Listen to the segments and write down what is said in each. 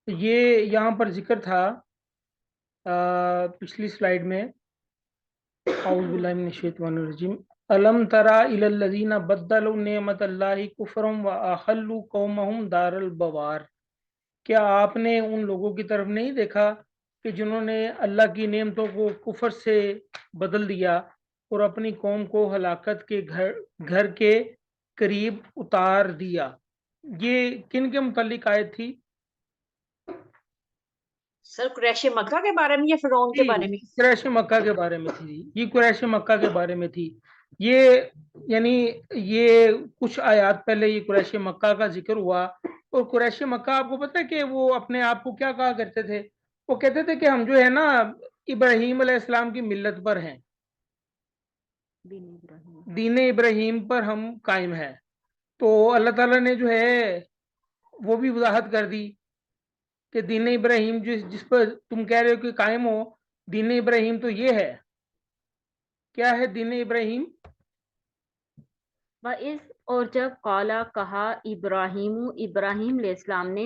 یہ یہاں پر ذکر تھا پچھلی سلائیڈ میں، اعوذ باللہ من الشیطان الرجیم، الم ترى الى الذين بدلوا نعمت اللہ کفرا واحلوا قومهم دار البوار، کیا آپ نے ان لوگوں کی طرف نہیں دیکھا کہ جنہوں نے اللہ کی نعمتوں کو کفر سے بدل دیا اور اپنی قوم کو ہلاکت کے گھر کے قریب اتار دیا؟ یہ کن کے متعلق آیت تھی؟ سر قریش مکہ کے بارے میں یا فرعون کے بارے میں؟ قریش مکہ کے بارے میں تھی، یہ قریش مکہ کے بارے میں تھی۔ یہ یعنی یہ کچھ آیات پہلے یہ قریش مکہ کا ذکر ہوا، اور قریش مکہ آپ کو پتہ ہے کہ وہ اپنے آپ کو کیا کہا کرتے تھے؟ وہ کہتے تھے کہ ہم جو ہے نا ابراہیم علیہ السلام کی ملت پر ہیں، دین ابراہیم پر ہم قائم ہیں۔ تو اللہ تعالیٰ نے جو ہے وہ بھی وضاحت کر دی کہ دین ابراہیم جس پر تم کہہ رہے ہو کہ قائم ہو، دین ابراہیم تو یہ ہے۔ کیا ہے دین ابراہیم؟ وَإِذْ اور جب قالا کہا ابراہیم علیہ السلام نے،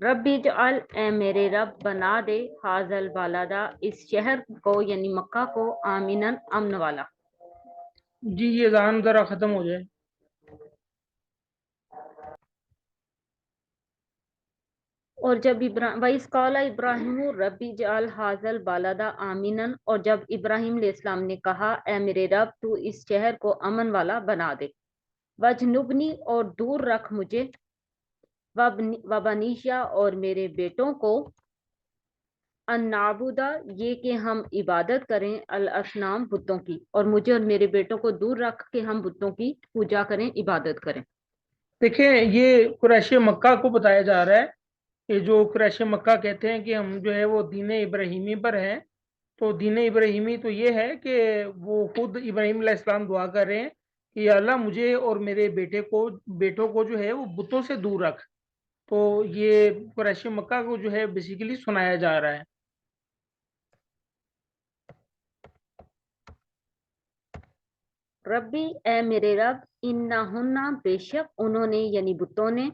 رب اجعل اے میرے رب بنا دے ھذا البلد اس شہر کو یعنی مکہ کو آمنا امن والا۔ جی یہ اذان ذرا ختم ہو جائے۔ اور جب وَإِذْ قَالَ إِبْرَاهِيمُ رَبِّ اجْعَلْ هَٰذَا الْبَلَدَ آمِنًا اور جب ابراہیم علیہ السلام نے کہا اے میرے رب تو اس شہر کو امن والا بنا دے، وَاجْنُبْنِی اور دور رکھ مجھے، وَبَنِیَّ اور میرے بیٹوں کو، ان نعبد یہ کہ ہم عبادت کریں، الاصنام بتوں کی، اور مجھے اور میرے بیٹوں کو دور رکھ کے ہم بتوں کی پوجا کریں، عبادت کریں۔ دیکھیں یہ قریش مکہ کو بتایا جا رہا ہے کہ جو قریش مکہ کہتے ہیں کہ ہم جو ہے وہ دین ابراہیمی پر ہیں، تو دین ابراہیمی تو یہ ہے کہ وہ خود ابراہیم علیہ السلام دعا کر رہے ہیں کہ یا اللہ مجھے اور میرے بیٹوں کو جو ہے وہ بتوں سے دور رکھ۔ تو یہ قریش مکہ کو جو ہے بیسیکلی سنایا جا رہا ہے۔ ربی اے میرے رب، انہن بے شک انہوں نے یعنی بتوں نے،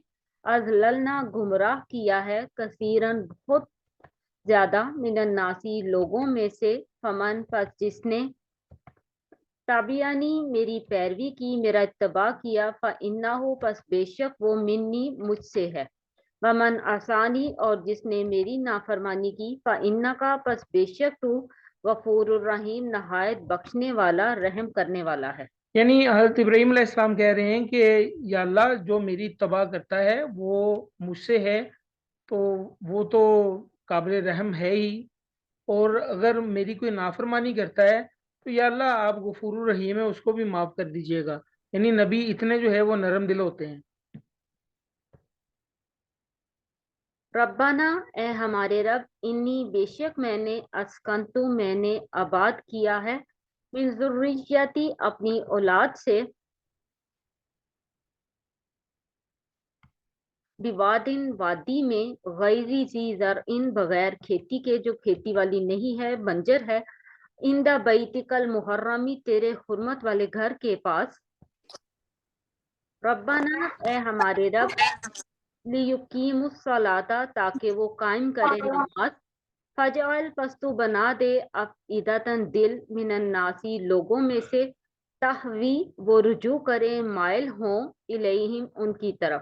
اضللنا گمراہ کیا ہے، کثیرن بہت زیادہ، من الناسی لوگوں میں سے، فمن پس جس نے، تابعانی میری پیروی کی، میرا اتباع کیا، فإنہ پس بے شک وہ منی مجھ سے ہے، ومن عصانی اور جس نے میری نافرمانی کی، فإنکا پس بے شک تو غفور الرحیم نہایت بخشنے والا رحم کرنے والا ہے۔ یعنی حضرت ابراہیم علیہ السلام کہہ رہے ہیں کہ یا اللہ جو میری اتباع کرتا ہے وہ مجھ سے ہے، تو وہ تو قابل رحم ہے ہی، اور اگر میری کوئی نافرمانی کرتا ہے تو یا اللہ آپ غفور الرحیم ہے، اس کو بھی معاف کر دیجئے گا۔ یعنی نبی اتنے جو ہے وہ نرم دل ہوتے ہیں۔ ربنا اے ہمارے رب، انی بے شک میں نے، اسکنتو میں نے آباد کیا ہے، من ذریتی اپنی اولاد سے، بوادن وادی میں، غیر ذی زرع بغیر کھیتی کے، جو کھیتی والی نہیں ہے، بنجر ہے، عند بیتک المحرمی تیرے حرمت والے گھر کے پاس، ربنا اے ہمارے رب، لیقیم الصلاۃ تاکہ وہ قائم کرے نماز، فجعل پس تو بنا دے افئدۃ دل، من الناسی لوگوں میں سے، تہوی وہ رجوع کریں مائل ہوں، الیہم ان کی طرف،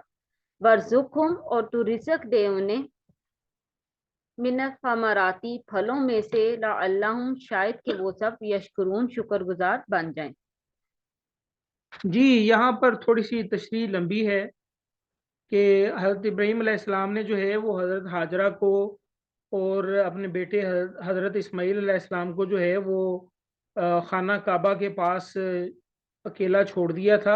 ورزقہم اور تو رزق دے انہیں، من الثمراتی پھلوں میں سے، لعلہم شاید کہ وہ سب، یشکرون شکر گزار بن جائیں۔ جی یہاں پر تھوڑی سی تشریح لمبی ہے کہ حضرت ابراہیم علیہ السلام نے جو ہے وہ حضرت ہاجرہ کو اور اپنے بیٹے حضرت اسماعیل علیہ السلام کو جو ہے وہ خانہ کعبہ کے پاس اکیلا چھوڑ دیا تھا،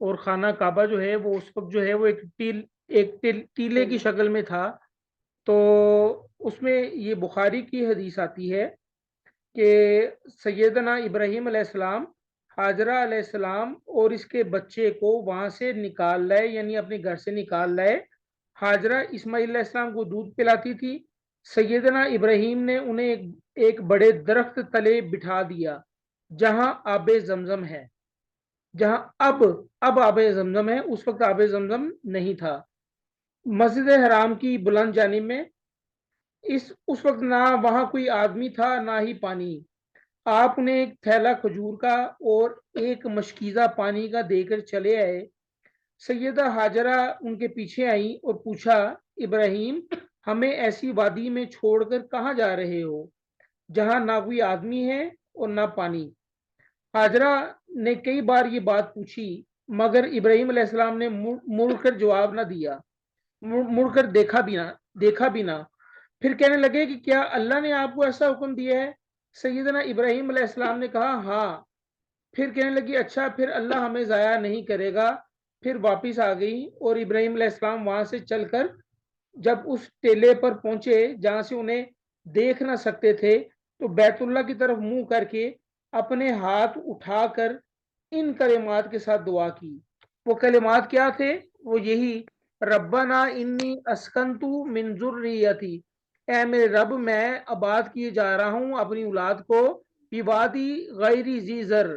اور خانہ کعبہ جو ہے وہ اس وقت جو ہے وہ ایک ٹیلے کی شکل میں تھا۔ تو اس میں یہ بخاری کی حدیث آتی ہے کہ سیدنا ابراہیم علیہ السلام ہاجرہ علیہ السلام اور اس کے بچے کو وہاں سے نکال لائے، یعنی اپنے گھر سے نکال لائے۔ ہاجرہ اسماعیل علیہ السلام کو دودھ پلاتی تھی، سیدنا ابراہیم نے انہیں ایک بڑے درخت تلے بٹھا دیا جہاں آب زمزم ہے، جہاں اب آب زمزم ہے، اس وقت آب زمزم نہیں تھا، مسجد حرام کی بلند جانب میں۔ اس وقت نہ وہاں کوئی آدمی تھا نہ ہی پانی۔ آپ نے ایک تھیلا کھجور کا اور ایک مشکیزہ پانی کا دے کر چلے آئے۔ سیدہ ہاجرہ ان کے پیچھے آئیں اور پوچھا، ابراہیم، ہمیں ایسی وادی میں چھوڑ کر کہاں جا رہے ہو جہاں نہ کوئی آدمی ہے اور نہ پانی؟ ہاجرہ نے کئی بار یہ بات پوچھی مگر ابراہیم علیہ السلام نے مڑ کر جواب نہ دیا، مڑ کر دیکھا بھی نہ۔ پھر کہنے لگے کہ کیا اللہ نے آپ کو ایسا حکم دیا ہے؟ سیدنا ابراہیم علیہ السلام نے کہا ہاں۔ پھر کہنے لگی اچھا، پھر اللہ ہمیں ضائع نہیں کرے گا۔ پھر واپس آ گئی اور ابراہیم علیہ السلام وہاں سے چل کر جب اس ٹیلے پر پہنچے جہاں سے انہیں دیکھ نہ سکتے تھے تو بیت اللہ کی طرف منہ کر کے اپنے ہاتھ اٹھا کر ان کلمات کے ساتھ دعا کی۔ وہ کلمات کیا تھے؟ وہ یہی، ربنا انی اسکنتو من ذریتی، اے میرے رب میں آباد کیے جا رہا ہوں اپنی اولاد کو، وادی غیر ذی زر،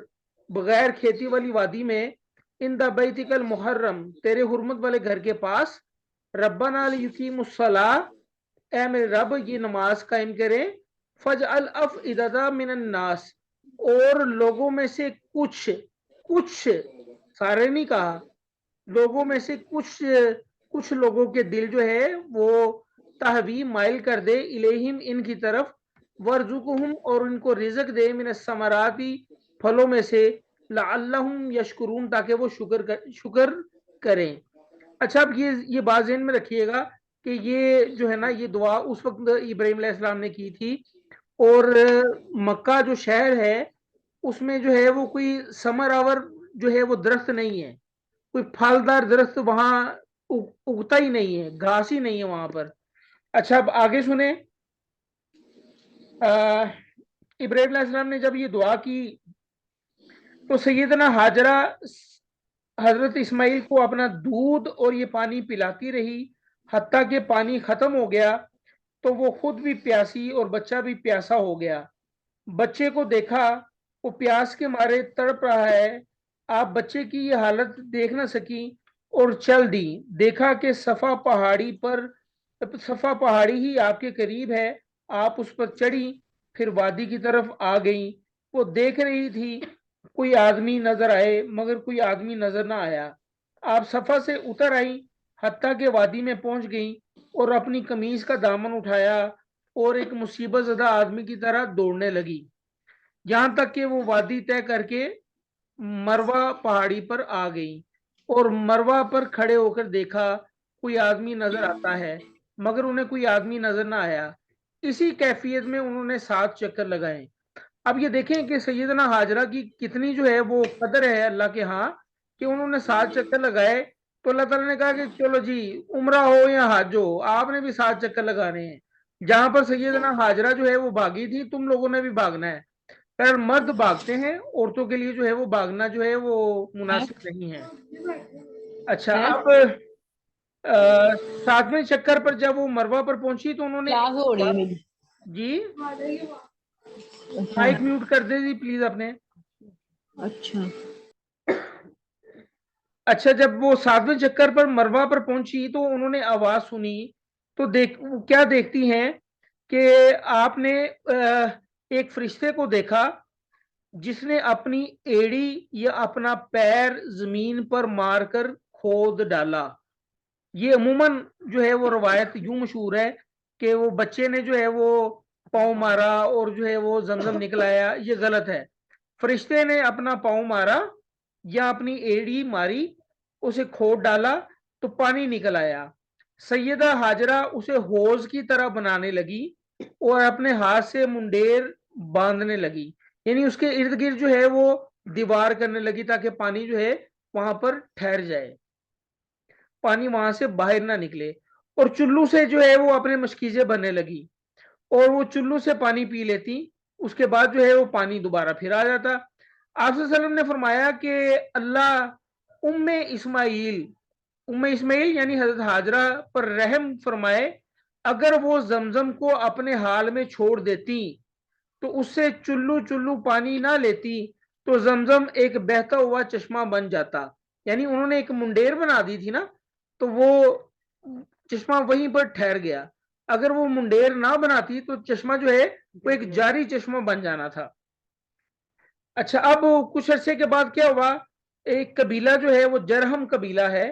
بغیر کھیتی والی وادی میں، ان بیتک المحرم، تیرے حرمت والے گھر کے پاس، ربنا لیقیموا الصلاۃ، اے میرے رب یہ نماز قائم کریں، فجعل افئدۃ من الناس، اور لوگوں میں سے کچھ سارے نہیں کہا، لوگوں میں سے کچھ لوگوں کے دل جو ہے وہ تہوی مائل کر دے، الیہم ان کی طرف، ورزقہم اور ان کو رزق دے، من الثمراتی پھلوں میں سے، لعلہم یشکرون تاکہ وہ شکر کریں۔ اچھا، اب یہ بات ذہن میں رکھیے گا کہ یہ جو ہے نا یہ دعا اس وقت ابراہیم علیہ السلام نے کی تھی، اور مکہ جو شہر ہے اس میں جو ہے وہ کوئی ثمر آور جو ہے وہ درخت نہیں ہے، کوئی پھلدار درخت وہاں اگتا ہی نہیں ہے، گھاس ہی نہیں ہے وہاں پر۔ اچھا، اب آگے سنیں، ابراہیم علیہ السلام نے جب یہ دعا کی تو سیدنا ہاجرہ حضرت اسماعیل کو اپنا دودھ اور یہ پانی پلاتی رہی حتیٰ کہ پانی ختم ہو گیا تو وہ خود بھی پیاسی اور بچہ بھی پیاسا ہو گیا۔ بچے کو دیکھا، وہ پیاس کے مارے تڑپ رہا ہے۔ آپ بچے کی یہ حالت دیکھ نہ سکی اور چل دی۔ دیکھا کہ صفا پہاڑی ہی آپ کے قریب ہے، آپ اس پر چڑھی، پھر وادی کی طرف آ گئی۔ وہ دیکھ رہی تھی کوئی آدمی نظر آئے مگر کوئی آدمی نظر نہ آیا۔ آپ صفا سے اتر آئی حتیٰ کہ وادی میں پہنچ گئی اور اپنی قمیض کا دامن اٹھایا اور ایک مصیبت زدہ آدمی کی طرح دوڑنے لگی، یہاں تک کہ وہ وادی طے کر کے مروہ پہاڑی پر آ گئی، اور مروہ پر کھڑے ہو کر دیکھا کوئی آدمی نظر آتا ہے مگر انہیں کوئی آدمی نظر نہ آیا۔ اسی کیفیت میں انہوں نے 7 چکر لگائے۔ اب یہ دیکھیں کہ سیدنا ہاجرہ کی کتنی جو ہے وہ قدر ہے اللہ کے ہاں کہ انہوں نے 7 چکر لگائے تو اللہ تعالیٰ نے کہا کہ چلو جی عمرہ ہو یا حج ہو آپ نے بھی 7 چکر لگانے ہیں۔ جہاں پر سیدنا ہاجرہ جو ہے وہ بھاگی تھی، تم لوگوں نے بھی بھاگنا ہے۔ پھر مرد بھاگتے ہیں، عورتوں کے لیے جو ہے وہ بھاگنا جو ہے وہ مناسب نہیں ہے۔ اچھا، اب 7ویں چکر پر جب وہ مروہ پر پہنچی تو انہوں نے جی مائک میوٹ کر دے جی پلیز اپنے۔ اچھا، جب وہ 7ویں چکر پر مروہ پر پہنچی تو انہوں نے آواز سنی تو کیا دیکھتی ہیں کہ آپ نے ایک فرشتے کو دیکھا جس نے اپنی ایڑی یا اپنا پیر زمین پر مار کر کھود ڈالا۔ یہ عموماً جو ہے وہ روایت یوں مشہور ہے کہ وہ بچے نے جو ہے وہ پاؤں مارا اور جو ہے وہ زمزم نکل آیا، یہ غلط ہے۔ فرشتے نے اپنا پاؤں مارا یا اپنی ایڑی ماری، اسے کھود ڈالا تو پانی نکل آیا۔ سیدہ ہاجرہ اسے حوض کی طرح بنانے لگی اور اپنے ہاتھ سے منڈیر باندھنے لگی، یعنی اس کے ارد گرد جو ہے وہ دیوار کرنے لگی تاکہ پانی جو ہے وہاں پر ٹھہر جائے، پانی وہاں سے باہر نہ نکلے، اور چلو سے جو ہے وہ اپنے مشکیزیں بننے لگی اور وہ چلو سے پانی پی لیتی، اس کے بعد جو ہے وہ پانی دوبارہ پھر آ جاتا۔ آپ صلی اللہ علیہ وسلم نے فرمایا کہ اللہ ام اسماعیل یعنی حضرت ہاجرہ پر رحم فرمائے اگر وہ زمزم کو اپنے حال میں چھوڑ دیتی تو اس سے چلو چلو پانی نہ لیتی تو زمزم ایک بہتا ہوا چشمہ بن جاتا. یعنی انہوں نے ایک منڈیر بنا دی تھی نا, تو وہ چشمہ وہیں پر ٹھہر گیا. اگر وہ منڈیر نہ بناتی تو چشمہ جو ہے وہ ایک جاری چشمہ بن جانا تھا. اچھا, اب کچھ عرصے کے بعد کیا ہوا, ایک قبیلہ جو ہے وہ جرہم قبیلہ ہے,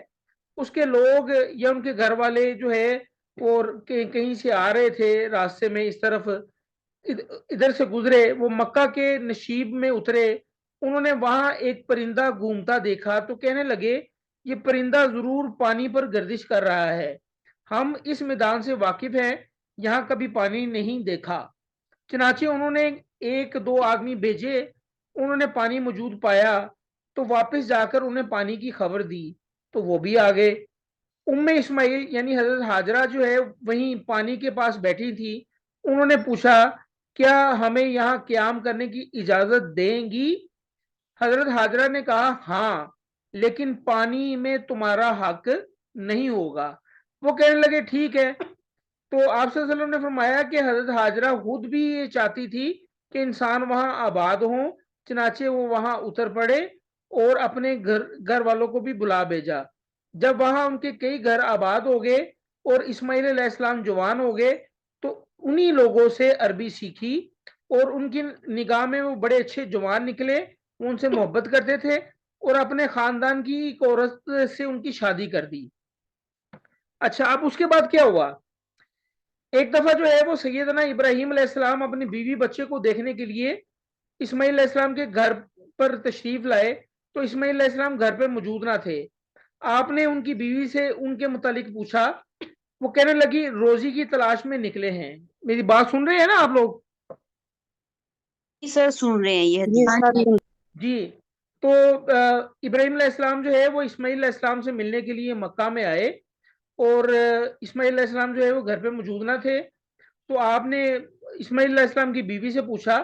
اس کے لوگ یا ان کے گھر والے جو ہے اور کہیں سے آ رہے تھے راستے میں, اس طرف ادھر سے گزرے, وہ مکہ کے نشیب میں اترے. انہوں نے وہاں ایک پرندہ گھومتا دیکھا تو کہنے لگے یہ پرندہ ضرور پانی پر گردش کر رہا ہے, ہم اس میدان سے واقف ہیں, یہاں کبھی پانی نہیں دیکھا. چنانچہ انہوں نے ایک دو آدمی بھیجے, انہوں نے پانی موجود پایا تو واپس جا کر انہیں پانی کی خبر دی تو وہ بھی آ گئے. اسماعیل یعنی حضرت ہاجرہ جو ہے وہیں پانی کے پاس بیٹھی تھی. انہوں نے پوچھا کیا ہمیں یہاں قیام کرنے کی اجازت دیں گی؟ حضرت ہاجرہ نے کہا ہاں, لیکن پانی میں تمہارا حق نہیں ہوگا. وہ کہنے لگے ٹھیک ہے. تو آپ صلی اللہ علیہ وسلم نے فرمایا کہ حضرت ہاجرہ خود بھی یہ چاہتی تھی کہ انسان وہاں آباد ہوں, چنانچہ وہ وہاں اتر پڑے اور اپنے گھر والوں کو بھی بلا بھیجا. جب وہاں ان کے کئی گھر آباد ہو گئے اور اسماعیل علیہ السلام جوان ہو گئے تو انہی لوگوں سے عربی سیکھی, اور ان کی نگاہ میں وہ بڑے اچھے جوان نکلے, وہ ان سے محبت کرتے تھے اور اپنے خاندان کی ایک عورت سے ان کی شادی کر دی. اچھا, اب اس کے بعد کیا ہوا, ایک دفعہ جو ہے وہ سیدنا ابراہیم علیہ السلام اپنی بیوی بچے کو دیکھنے کے لیے اسماعیل علیہ السلام کے گھر پر تشریف لائے تو اسماعیل علیہ السلام گھر پہ موجود نہ تھے. آپ نے ان کی بیوی سے ان کے متعلق پوچھا, وہ کہنے لگی روزی کی تلاش میں نکلے ہیں. میری بات سن رہے ہیں نا آپ لوگ؟ سر سن رہے ہیں یہ حدیث. جی, تو ابراہیم علیہ السلام جو ہے وہ اسماعیل علیہ السلام سے ملنے کے لیے مکہ میں آئے, اور اسماعیل علیہ السلام جو ہے وہ گھر پہ موجود نہ تھے. تو آپ نے اسماعیل علیہ السلام کی بیوی سے پوچھا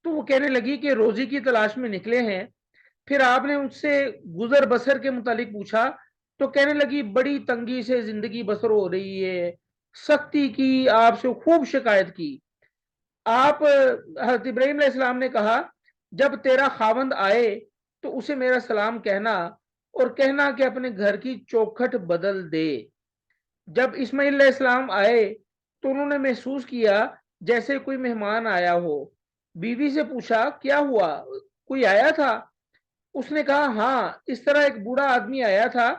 تو وہ کہنے لگی کہ روزی کی تلاش میں نکلے ہیں. پھر آپ نے اس سے گزر بسر کے متعلق پوچھا تو کہنے لگی بڑی تنگی سے زندگی بسر ہو رہی ہے, سختی کی, آپ سے خوب شکایت کی. آپ حضرت ابراہیم علیہ السلام نے کہا جب تیرا خاوند آئے تو اسے میرا سلام کہنا اور کہنا کہ اپنے گھر کی چوکھٹ بدل دے. جب اسماعیل علیہ السلام آئے تو انہوں نے محسوس کیا جیسے کوئی مہمان آیا ہو. بیوی سے پوچھا کیا ہوا, کوئی آیا تھا؟ اس نے کہا ہاں, اس طرح ایک بوڑھا آدمی آیا تھا,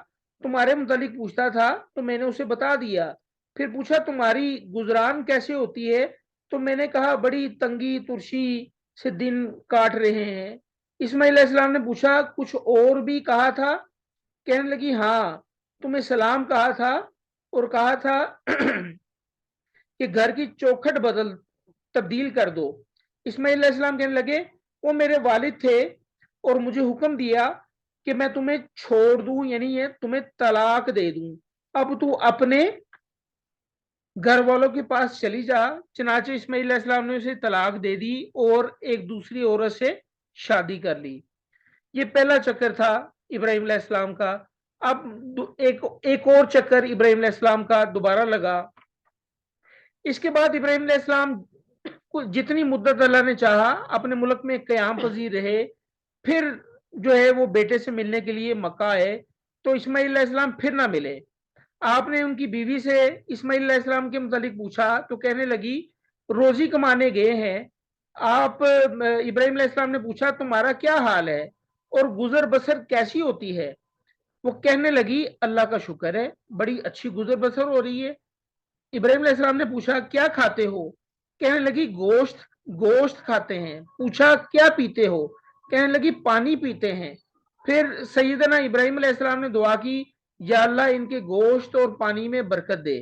تمہارے متعلق پوچھتا تھا تو میں نے اسے بتا دیا. پھر پوچھا تمہاری گزران کیسے ہوتی ہے, تو میں نے کہا بڑی تنگی ترشی سے دن کاٹ رہے ہیں. اسماعیل علیہ السلام نے پوچھا کچھ اور بھی کہا تھا؟ کہنے لگی ہاں, تمہیں سلام کہا تھا اور کہا تھا کہ گھر کی چوکھٹ تبدیل کر دو. اسماعیل علیہ السلام کہنے لگے وہ میرے والد تھے اور مجھے حکم دیا کہ میں تمہیں چھوڑ دوں, یعنی یہ تمہیں طلاق دے دوں, اب تو اپنے گھر والوں کے پاس چلی جا. چنانچہ اسماعیل علیہ السلام نے اسے طلاق دے دی اور ایک دوسری عورت سے شادی کر لی. یہ پہلا چکر تھا ابراہیم علیہ السلام کا. اب ایک اور چکر ابراہیم علیہ السلام کا دوبارہ لگا. اس کے بعد ابراہیم علیہ السلام جتنی مدت اللہ نے چاہا اپنے ملک میں قیام پذیر رہے. پھر جو ہے وہ بیٹے سے ملنے کے لیے مکہ آئے تو اسماعیل علیہ السلام پھر نہ ملے. آپ نے ان کی بیوی سے اسماعیل علیہ السلام کے متعلق پوچھا تو کہنے لگی روزی کمانے گئے ہیں. آپ ابراہیم علیہ السلام نے پوچھا تمہارا کیا حال ہے اور گزر بسر کیسی ہوتی ہے؟ وہ کہنے لگی اللہ کا شکر ہے, بڑی اچھی گزر بسر ہو رہی ہے. ابراہیم علیہ السلام نے پوچھا کیا کھاتے ہو؟ کہنے لگی گوشت کھاتے ہیں. پوچھا کیا پیتے ہو؟ کہنے لگی پانی پیتے ہیں. پھر سیدنا ابراہیم علیہ السلام نے دعا کی یا اللہ ان کے گوشت اور پانی میں برکت دے.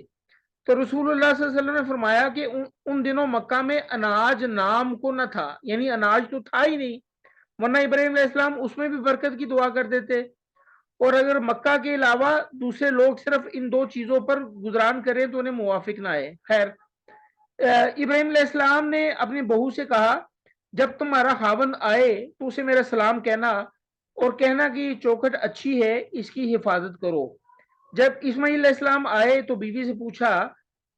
تو رسول اللہ صلی اللہ علیہ وسلم نے فرمایا کہ ان دنوں مکہ میں اناج نام کو نہ تھا, یعنی اناج تو تھا ہی نہیں, ورنہ ابراہیم علیہ السلام اس میں بھی برکت کی دعا کر دیتے. اور اگر مکہ کے علاوہ دوسرے لوگ صرف ان دو چیزوں پر گزران کریں تو انہیں موافق نہ آئے. خیر, ابراہیم علیہ السلام نے اپنی بہو سے کہا جب تمہارا خاوند آئے تو اسے میرا سلام کہنا اور کہنا کہ چوکھٹ اچھی ہے, اس کی حفاظت کرو. جب اسماعیل علیہ السلام آئے تو بیوی سے پوچھا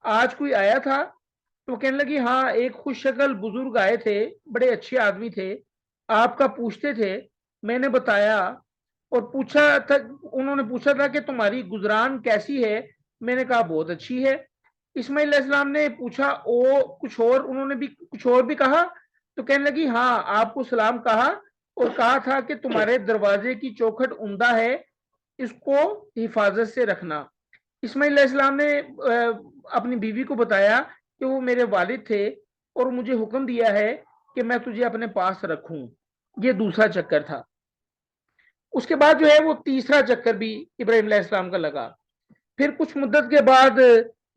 آج کوئی آیا تھا؟ تو کہنے لگی ہاں ایک خوش شکل بزرگ آئے تھے، بڑے اچھے آدمی تھے، آپ کا پوچھتے تھے، میں نے بتایا اور پوچھا تھا، انہوں نے پوچھا تھا کہ تمہاری گزران کیسی ہے، میں نے کہا بہت اچھی ہے۔ اسماعیل علیہ السلام نے پوچھا کچھ اور، انہوں نے بھی کچھ اور بھی کہا؟ تو کہنے لگی ہاں آپ کو سلام کہا اور کہا تھا کہ تمہارے دروازے کی چوکھٹ عمدہ ہے، اس کو حفاظت سے رکھنا۔ اسماعیل علیہ السلام نے اپنی بیوی کو بتایا کہ وہ میرے والد تھے اور مجھے حکم دیا ہے کہ میں تجھے اپنے پاس رکھوں۔ یہ دوسرا چکر تھا۔ اس کے بعد جو ہے وہ تیسرا چکر بھی ابراہیم علیہ السلام کا لگا۔ پھر کچھ مدت کے بعد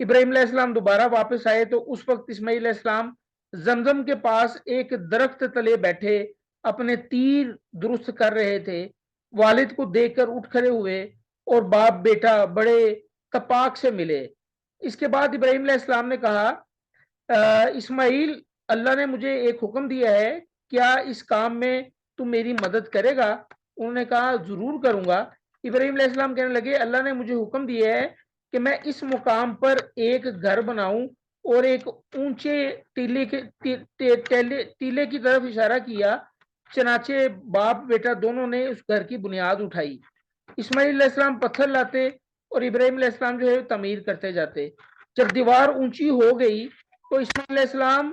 ابراہیم علیہ السلام دوبارہ واپس آئے تو اس وقت اسماعیل علیہ السلام زمزم کے پاس ایک درخت تلے بیٹھے اپنے تیر درست کر رہے تھے۔ والد کو دیکھ کر اٹھ کھڑے ہوئے اور باپ بیٹا بڑے تپاک سے ملے۔ اس کے بعد ابراہیم علیہ السلام نے کہا اسماعیل، اللہ نے مجھے ایک حکم دیا ہے، کیا اس کام میں تم میری مدد کرے گا؟ انہوں نے کہا ضرور کروں گا۔ ابراہیم علیہ السلام کہنے لگے اللہ نے مجھے حکم دیا ہے کہ میں اس مقام پر ایک گھر بناؤں اور ایک اونچے ٹیلے کی طرف اشارہ کیا۔ چنانچہ باپ بیٹا دونوں نے اس گھر کی بنیاد اٹھائی۔ اسماعیل علیہ السلام پتھر لاتے اور ابراہیم علیہ السلام جو ہے تعمیر کرتے جاتے۔ جب دیوار اونچی ہو گئی تو اسماعیل علیہ السلام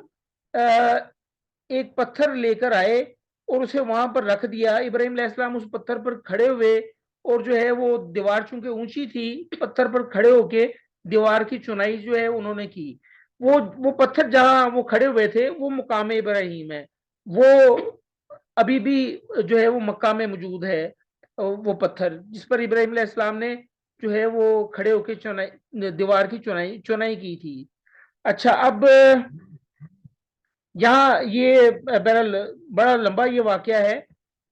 ایک پتھر لے کر آئے اور اسے وہاں پر رکھ دیا۔ ابراہیم علیہ السلام اس پتھر پر کھڑے ہوئے اور جو ہے وہ دیوار چونکہ اونچی تھی، پتھر پر کھڑے ہو کے دیوار کی چنائی جو ہے انہوں نے کی۔ وہ پتھر جہاں وہ کھڑے ہوئے تھے وہ مقام ابراہیم ہے، وہ ابھی بھی جو ہے وہ مکہ میں موجود ہے، وہ پتھر جس پر ابراہیم علیہ السلام نے جو ہے وہ کھڑے ہو کے دیوار کی چنائی کی تھی۔ اچھا، اب یہاں یہ بڑا لمبا یہ واقعہ ہے،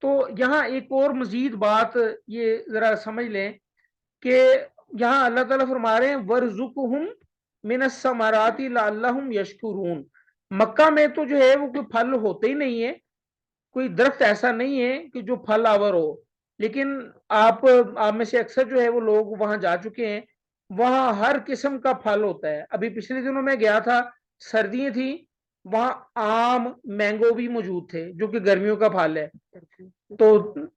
تو یہاں ایک اور مزید بات یہ ذرا سمجھ لیں کہ یہاں اللہ تعالیٰ فرما رہے ہیں وَرْزُقْهُمْ مِنَ الثَّمَرَاتِ لَعَلَّهُمْ يَشْكُرُونَ۔ مکہ میں تو جو ہے وہ کوئی پھل ہوتے ہی نہیں ہے، کوئی درخت ایسا نہیں ہے کہ جو پھل آور ہو، لیکن آپ میں سے اکثر جو ہے وہ لوگ وہاں جا چکے ہیں، وہاں ہر قسم کا پھل ہوتا ہے۔ ابھی پچھلے دنوں میں گیا تھا، سردیاں تھیں، وہاں آم مینگو بھی موجود تھے جو کہ گرمیوں کا پھل ہے، تو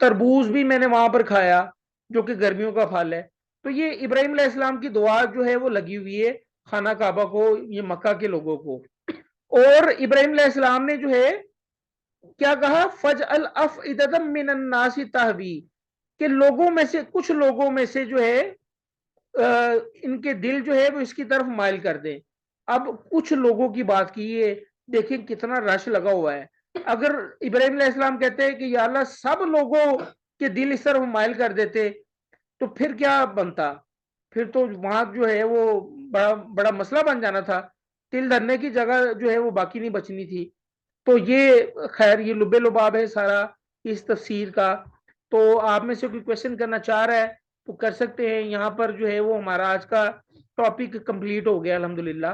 تربوز بھی میں نے وہاں پر کھایا جو کہ گرمیوں کا پھل ہے۔ تو یہ ابراہیم علیہ السلام کی دعا جو ہے وہ لگی ہوئی ہے خانہ کعبہ کو، یہ مکہ کے لوگوں کو۔ اور ابراہیم علیہ السلام نے جو ہے کیا کہا فَجْعَلْ أَفْئِدَةً مِّنَ النَّاسِ تَهْوِي، کہ لوگوں میں سے کچھ لوگوں میں سے جو ہے ان کے دل جو ہے وہ اس کی طرف مائل کر دیں۔ اب کچھ لوگوں کی بات کی ہے، دیکھیں کتنا رش لگا ہوا ہے۔ اگر ابراہیم علیہ السلام کہتے ہیں کہ یا اللہ سب لوگوں کے دل اس طرف مائل کر دیتے تو پھر کیا بنتا؟ پھر تو وہاں جو ہے وہ بڑا مسئلہ بن جانا تھا، تل دھرنے کی جگہ جو ہے وہ باقی نہیں بچنی تھی۔ تو یہ خیر یہ لبے لباب ہے سارا اس تفسیر کا۔ تو آپ میں سے کوئی کوشچن کرنا چاہ رہا ہے تو کر سکتے ہیں۔ یہاں پر جو ہے وہ ہمارا آج کا ٹاپک کمپلیٹ ہو گیا الحمدللہ۔